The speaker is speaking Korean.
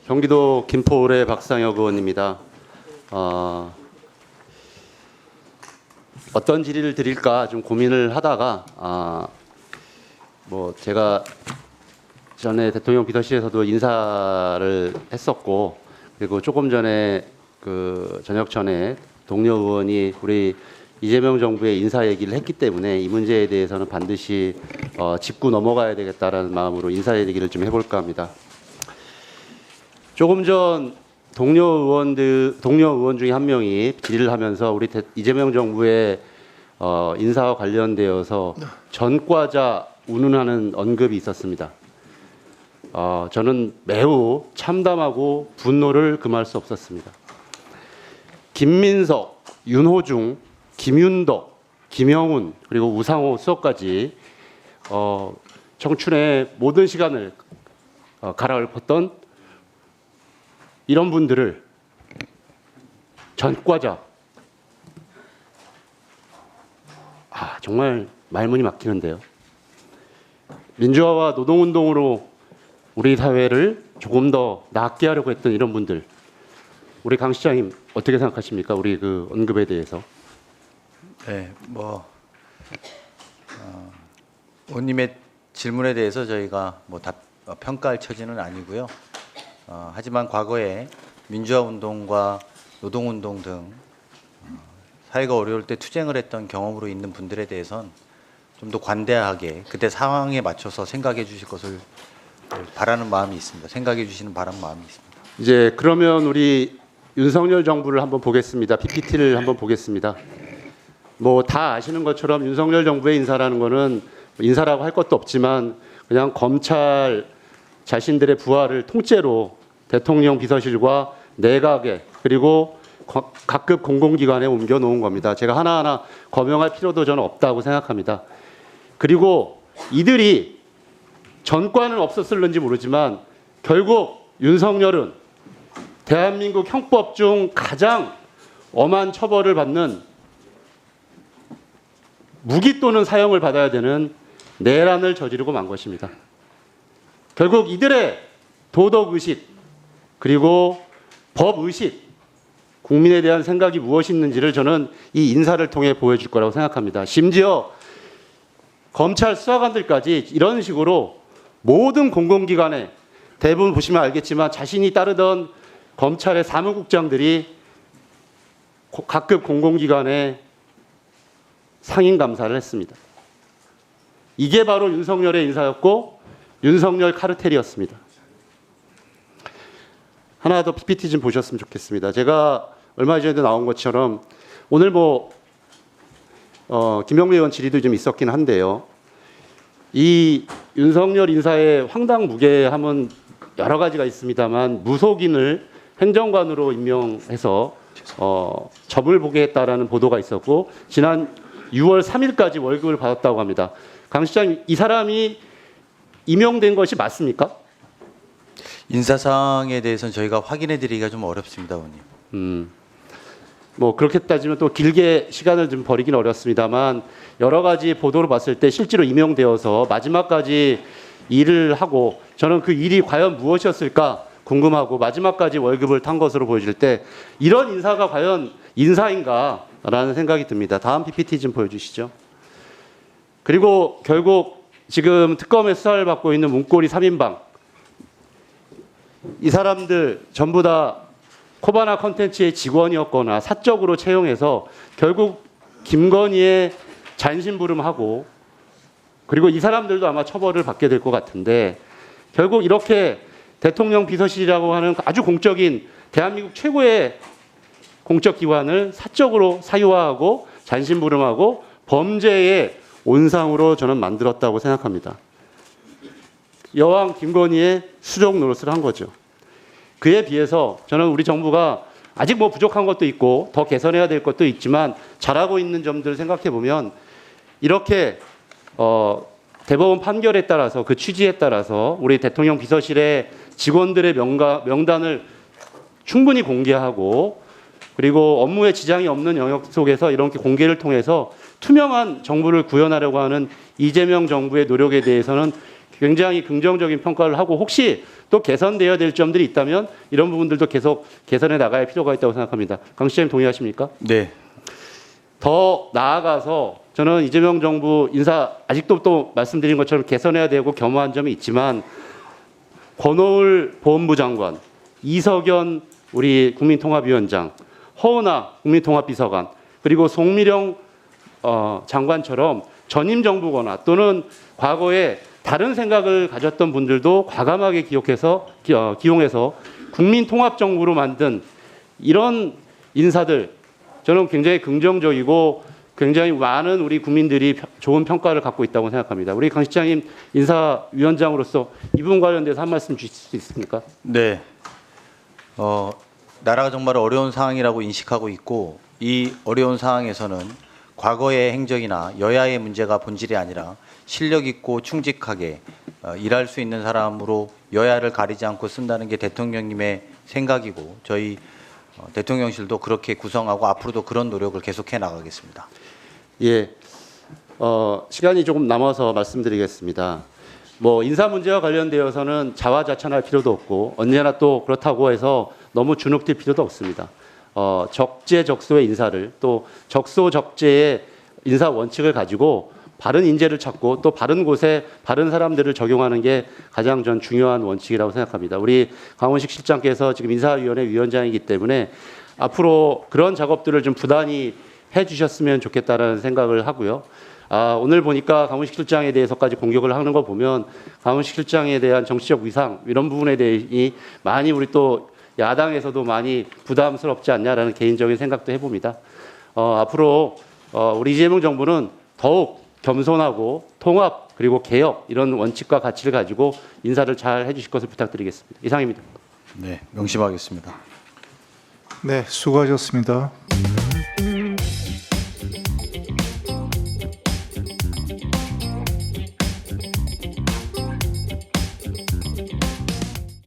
경기도 김포울의 박상혁 의원입니다. 어떤 질의를 드릴까 좀 고민을 하다가 제가 전에 대통령 비서실에서도 인사를 했었고, 그리고 조금 전에 저녁 전에 동료 의원이 우리 이재명 정부의 인사 얘기를 했기 때문에 이 문제에 대해서는 반드시 짚고 넘어가야 되겠다라는 마음으로 인사 얘기를 좀 해볼까 합니다. 조금 전 동료 의원 중에 한 명이 질의를 하면서 우리 이재명 정부의 인사와 관련되어서 전과자 운운하는 언급이 있었습니다. 저는 매우 참담하고 분노를 금할 수 없었습니다. 김민석, 윤호중, 김윤덕, 김영훈, 그리고 우상호 수석까지 청춘의 모든 시간을 갈아엎었던 이런 분들을 전과자, 정말 말문이 막히는데요. 민주화와 노동운동으로 우리 사회를 조금 더 낫게 하려고 했던 이런 분들, 우리 강 시장님 어떻게 생각하십니까? 우리 그 언급에 대해서. 네, 의원님의 질문에 대해서 저희가 평가할 처지는 아니고요. 하지만 과거에 민주화 운동과 노동 운동 등 사회가 어려울 때 투쟁을 했던 경험으로 있는 분들에 대해서는 좀 더 관대하게 그때 상황에 맞춰서 생각해 주실 것을 바라는 마음이 있습니다. 생각해 주시는 마음이 있습니다. 이제 그러면 우리 윤석열 정부를 한번 보겠습니다. PPT를 한번 보겠습니다. 다 아시는 것처럼 윤석열 정부의 인사라는 거는 인사라고 할 것도 없지만 그냥 검찰 자신들의 부하를 통째로 대통령 비서실과 내각에 그리고 각급 공공기관에 옮겨놓은 겁니다. 제가 하나하나 거명할 필요도 저는 없다고 생각합니다. 그리고 이들이 전과는 없었을는지 모르지만 결국 윤석열은 대한민국 형법 중 가장 엄한 처벌을 받는 무기 또는 사형을 받아야 되는 내란을 저지르고 만 것입니다. 결국 이들의 도덕의식 그리고 법의식, 국민에 대한 생각이 무엇이 있는지를 저는 이 인사를 통해 보여줄 거라고 생각합니다. 심지어 검찰 수사관들까지 이런 식으로 모든 공공기관에 대부분 보시면 알겠지만 자신이 따르던 검찰의 사무국장들이 각급 공공기관에 상임감사를 했습니다. 이게 바로 윤석열의 인사였고 윤석열 카르텔이었습니다. 하나 더 PPT 좀 보셨으면 좋겠습니다. 제가 얼마 전에도 나온 것처럼 오늘 김영미 의원 질의도 좀 있었긴 한데요. 이 윤석열 인사의 황당무계함은 여러 가지가 있습니다만 무속인을 행정관으로 임명해서 점을 보게 했다라는 보도가 있었고 지난 6월 3일까지 월급을 받았다고 합니다. 강 시장, 이 사람이 임명된 것이 맞습니까? 인사사항에 대해서는 저희가 확인해 드리기가 좀 어렵습니다, 의원님. 그렇게 따지면 또 길게 시간을 좀 버리긴 어렵습니다만 여러 가지 보도를 봤을 때 실제로 임명되어서 마지막까지 일을 하고 저는 그 일이 과연 무엇이었을까 궁금하고 마지막까지 월급을 탄 것으로 보여질 때 이런 인사가 과연 인사인가라는 생각이 듭니다. 다음 PPT 좀 보여주시죠. 그리고 결국 지금 특검의 수사를 받고 있는 문고리 3인방, 이 사람들 전부 다 코바나 컨텐츠의 직원이었거나 사적으로 채용해서 결국 김건희의 잔심부름하고 그리고 이 사람들도 아마 처벌을 받게 될 것 같은데 결국 이렇게 대통령 비서실이라고 하는 아주 공적인 대한민국 최고의 공적 기관을 사적으로 사유화하고 잔심부름하고 범죄의 온상으로 저는 만들었다고 생각합니다. 여왕 김건희의 수족 노릇을 한 거죠. 그에 비해서 저는 우리 정부가 아직 부족한 것도 있고 더 개선해야 될 것도 있지만 잘하고 있는 점들을 생각해 보면 이렇게 대법원 판결에 따라서 그 취지에 따라서 우리 대통령 비서실의 직원들의 명단을 충분히 공개하고 그리고 업무에 지장이 없는 영역 속에서 이렇게 공개를 통해서 투명한 정부를 구현하려고 하는 이재명 정부의 노력에 대해서는 굉장히 긍정적인 평가를 하고 혹시 또 개선되어야 될 점들이 있다면 이런 부분들도 계속 개선해 나가야 필요가 있다고 생각합니다. 강 시장님 동의하십니까? 네. 더 나아가서 저는 이재명 정부 인사 아직도 또 말씀드린 것처럼 개선해야 되고 겸허한 점이 있지만 권오을 보훈부 장관, 이석연 우리 국민통합위원장, 허은하 국민통합비서관 그리고 송미령 장관처럼 전임 정부거나 또는 과거에 다른 생각을 가졌던 분들도 과감하게 기용해서 국민통합정부로 만든 이런 인사들 저는 굉장히 긍정적이고 굉장히 많은 우리 국민들이 좋은 평가를 갖고 있다고 생각합니다. 우리 강 시장님 인사위원장으로서 이 부분 관련돼서 한 말씀 주실 수 있습니까? 네. 나라가 정말 어려운 상황이라고 인식하고 있고 이 어려운 상황에서는 과거의 행적이나 여야의 문제가 본질이 아니라 실력 있고 충직하게 일할 수 있는 사람으로 여야를 가리지 않고 쓴다는 게 대통령님의 생각이고 저희 대통령실도 그렇게 구성하고 앞으로도 그런 노력을 계속해 나가겠습니다. 예, 시간이 조금 남아서 말씀드리겠습니다. 뭐 인사 문제와 관련되어서는 자화자찬할 필요도 없고 언제나 또 그렇다고 해서 너무 주눅들 필요도 없습니다. 적재적소의 인사를 또 적소적재의 인사 원칙을 가지고 바른 인재를 찾고 또 바른 곳에 바른 사람들을 적용하는 게 가장 전 중요한 원칙이라고 생각합니다. 우리 강원식 실장께서 지금 인사위원회 위원장이기 때문에 앞으로 그런 작업들을 좀 부단히 해주셨으면 좋겠다는 생각을 하고요. 오늘 보니까 강원식 실장에 대해서까지 공격을 하는 거 보면 강원식 실장에 대한 정치적 위상 이런 부분에 대해 많이 우리 또 야당에서도 많이 부담스럽지 않냐라는 개인적인 생각도 해봅니다. 앞으로 우리 이재명 정부는 더욱 겸손하고 통합 그리고 개혁 이런 원칙과 가치를 가지고 인사를 잘 해주실 것을 부탁드리겠습니다. 이상입니다. 네, 명심하겠습니다. 네, 수고하셨습니다.